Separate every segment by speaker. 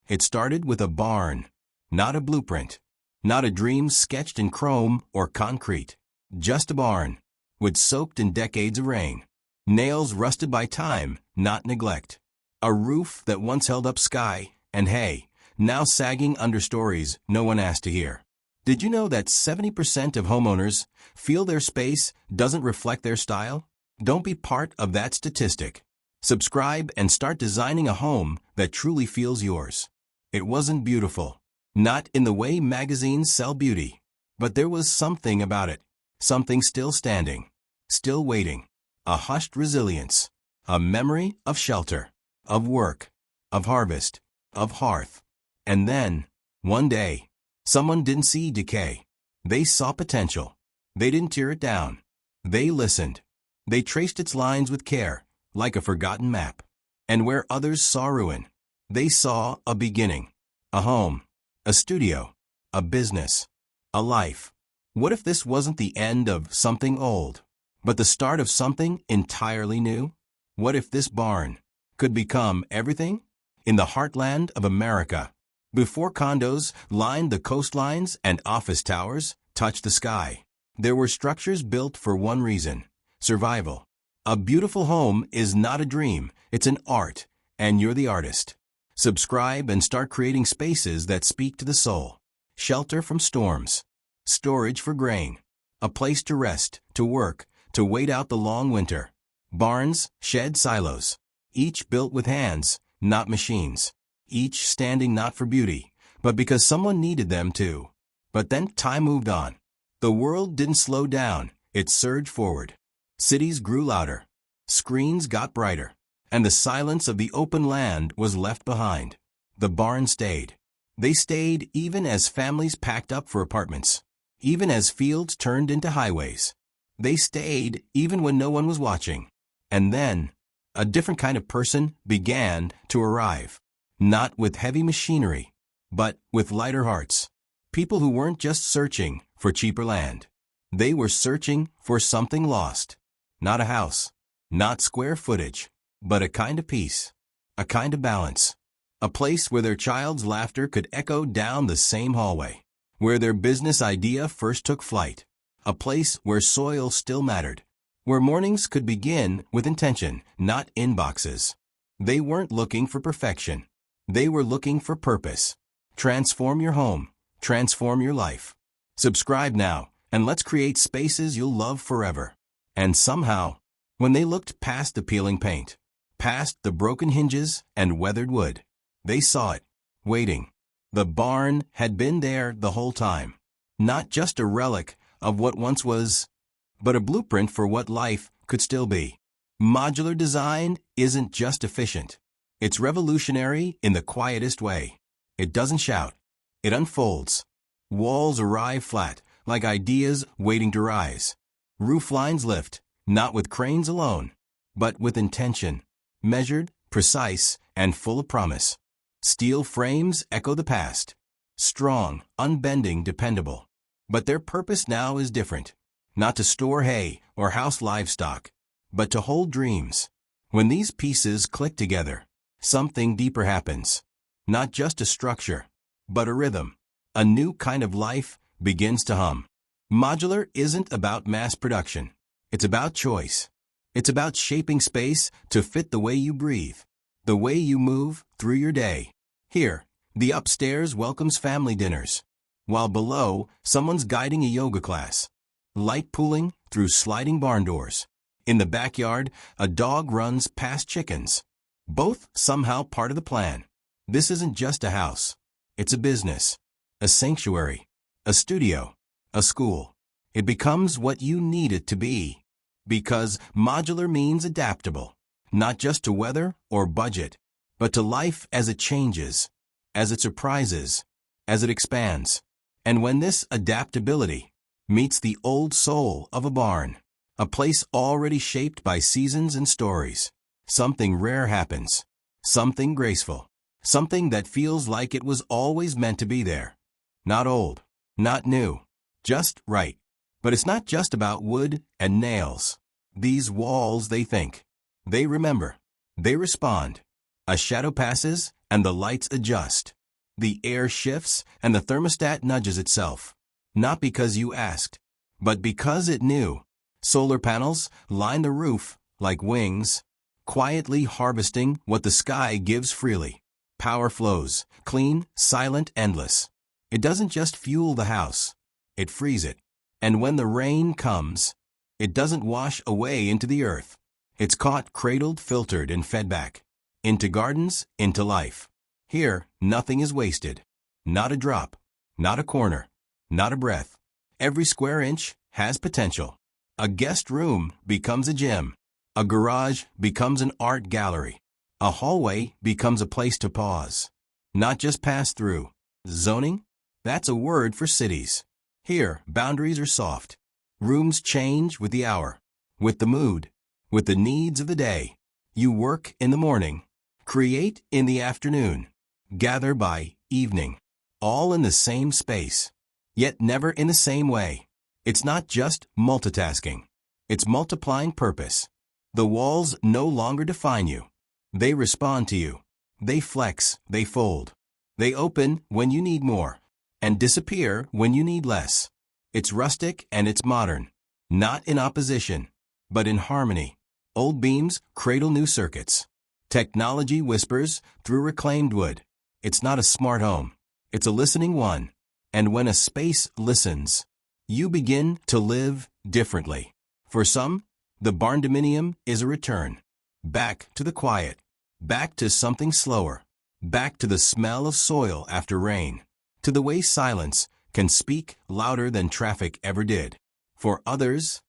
Speaker 1: It started with a barn, not a blueprint, not a dream sketched in chrome or concrete, just a barn, with soaked in decades of rain, nails rusted by time, not neglect, a roof that once held up sky, and hay, now sagging under stories no one asked to hear. Did you know that 70% of homeowners feel their space doesn't reflect their style? Don't be part of that statistic. Subscribe and start designing a home that truly feels yours. It wasn't beautiful, not in the way magazines sell beauty, but there was something about it, something still standing, still waiting, a hushed resilience, a memory of shelter, of work, of harvest, of hearth. And then, one day, someone didn't see decay. They saw potential. They didn't tear it down. They listened. They traced its lines with care, like a forgotten map. And where others saw ruin, they saw a beginning, a home, a studio, a business, a life. What if this wasn't the end of something old, but the start of something entirely new? What if this barn could become everything? In the heartland of America, before condos lined the coastlines and office towers touched the sky, there were structures built for one reason: survival. A beautiful home is not a dream, it's an art, and you're the artist. Subscribe and start creating spaces that speak to the soul. Shelter from storms, storage for grain, a place to rest, to work, to wait out the long winter. Barns, shed, silos, each built with hands, not machines. Each standing not for beauty, but because someone needed them to. But then time moved on. The world didn't slow down, it surged forward. Cities grew louder, screens got brighter, and the silence of the open land was left behind. The barn stayed. They stayed even as families packed up for apartments, even as fields turned into highways. They stayed even when no one was watching. And then, a different kind of person began to arrive. Not with heavy machinery, but with lighter hearts. People who weren't just searching for cheaper land. They were searching for something lost. Not a house, not square footage, but a kind of peace, a kind of balance. A place where their child's laughter could echo down the same hallway, where their business idea first took flight. A place where soil still mattered, where mornings could begin with intention, not inboxes. They weren't looking for perfection. They were looking for purpose. Transform your home. Transform your life. Subscribe now, and let's create spaces you'll love forever. And somehow, when they looked past the peeling paint, past the broken hinges and weathered wood, they saw it, waiting. The barn had been there the whole time. Not just a relic of what once was, but a blueprint for what life could still be. Modular design isn't just efficient. It's revolutionary in the quietest way. It doesn't shout. It unfolds. Walls arrive flat, like ideas waiting to rise. Roof lines lift, not with cranes alone, but with intention. Measured, precise, and full of promise. Steel frames echo the past. Strong, unbending, dependable. But their purpose now is different. Not to store hay or house livestock, but to hold dreams. When these pieces click together, something deeper happens. Not just a structure, but a rhythm. A new kind of life begins to hum. Modular isn't about mass production. It's about choice. It's about shaping space to fit the way you breathe, the way you move through your day. Here, the upstairs welcomes family dinners, while below, someone's guiding a yoga class. Light pooling through sliding barn doors. In the backyard, a dog runs past chickens. Both somehow part of the plan. This isn't just a house. It's a business, a sanctuary, a studio, a school. It becomes what you need it to be. Because modular means adaptable, not just to weather or budget, but to life as it changes, as it surprises, as it expands. And when this adaptability meets the old soul of a barn, a place already shaped by seasons and stories, something rare happens, something graceful, something that feels like it was always meant to be there. Not old, not new, just right. But it's not just about wood and nails. These walls, they think, they remember, they respond. A shadow passes, and the lights adjust. The air shifts, and the thermostat nudges itself. Not because you asked, but because it knew. Solar panels line the roof like wings, quietly harvesting what the sky gives freely. Power flows, clean, silent, endless. It doesn't just fuel the house, it frees it. And when the rain comes, it doesn't wash away into the earth. It's caught, cradled, filtered, and fed back. Into gardens, into life. Here, nothing is wasted. Not a drop, not a corner, not a breath. Every square inch has potential. A guest room becomes a gym. A garage becomes an art gallery. A hallway becomes a place to pause. Not just pass through. Zoning? That's a word for cities. Here, boundaries are soft. Rooms change with the hour, with the mood, with the needs of the day. You work in the morning, create in the afternoon, gather by evening. All in the same space, yet never in the same way. It's not just multitasking. It's multiplying purpose. The walls no longer define you. They respond to you. They flex, they fold. They open when you need more, and disappear when you need less. It's rustic and it's modern. Not in opposition, but in harmony. Old beams cradle new circuits. Technology whispers through reclaimed wood. It's not a smart home. It's a listening one. And when a space listens, you begin to live differently. For some, the Barndominium is a return. Back to the quiet. Back to something slower. Back to the smell of soil after rain. To the way silence can speak louder than traffic ever did. For others,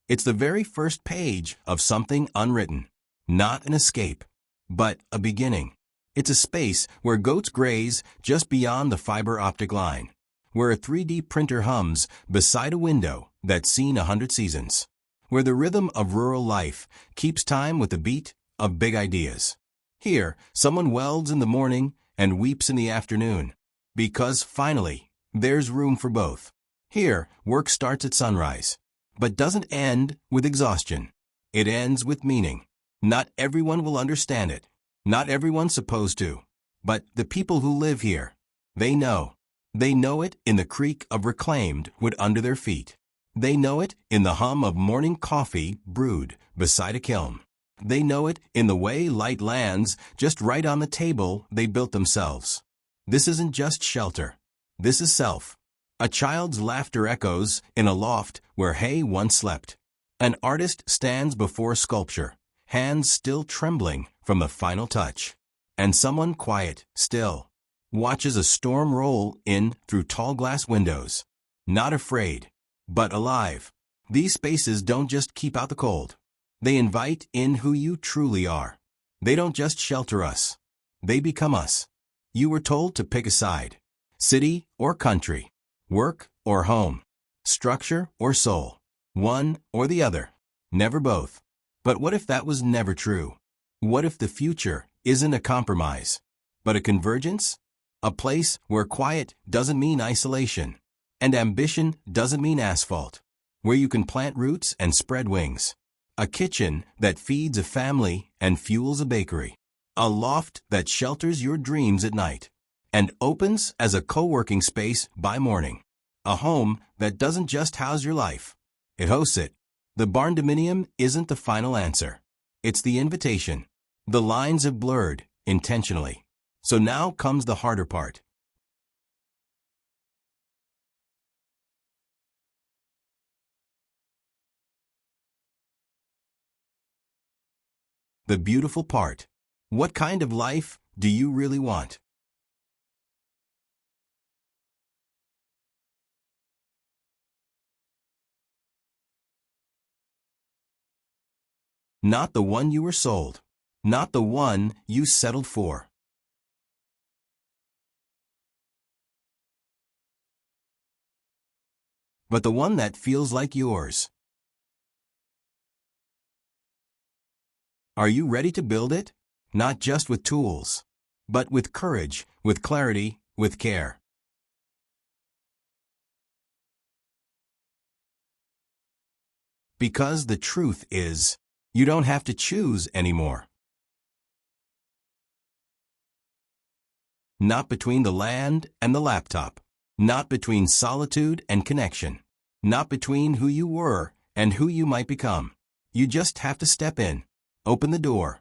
Speaker 1: it's the very first page of something unwritten. Not an escape, but a beginning. It's a space where goats graze just beyond the fiber optic line, where a 3D printer hums beside a window that's seen 100 seasons, where the rhythm of rural life keeps time with the beat of big ideas. Here, someone welds in the morning and weeps in the afternoon, because finally, there's room for both. Here, work starts at sunrise, but doesn't end with exhaustion. It ends with meaning. Not everyone will understand it. Not everyone's supposed to. But the people who live here, they know. They know it in the creak of reclaimed wood under their feet. They know it in the hum of morning coffee brewed beside a kiln. They know it in the way light lands just right on the table they built themselves. This isn't just shelter. This is self. A child's laughter echoes in a loft where hay once slept. An artist stands before sculpture, hands still trembling from the final touch. And someone quiet, still, watches a storm roll in through tall glass windows. Not afraid, but alive. These spaces don't just keep out the cold. They invite in who you truly are. They don't just shelter us. They become us. You were told to pick a side. City or country. Work or home. Structure or soul. One or the other. Never both. But what if that was never true? What if the future isn't a compromise, but a convergence? A place where quiet doesn't mean isolation, and ambition doesn't mean asphalt. Where you can plant roots and spread wings. A kitchen that feeds a family and fuels a bakery. A loft that shelters your dreams at night and opens as a co-working space by morning. A home that doesn't just house your life, it hosts it. The Barndominium isn't the final answer. It's the invitation. The lines have blurred intentionally. So now comes the harder part. The beautiful part. What kind of life do you really want? Not the one you were sold. Not the one you settled for. But the one that feels like yours. Are you ready to build it? Not just with tools, but with courage, with clarity, with care. Because the truth is, you don't have to choose anymore. Not between the land and the laptop. Not between solitude and connection. Not between who you were and who you might become. You just have to step in, open the door,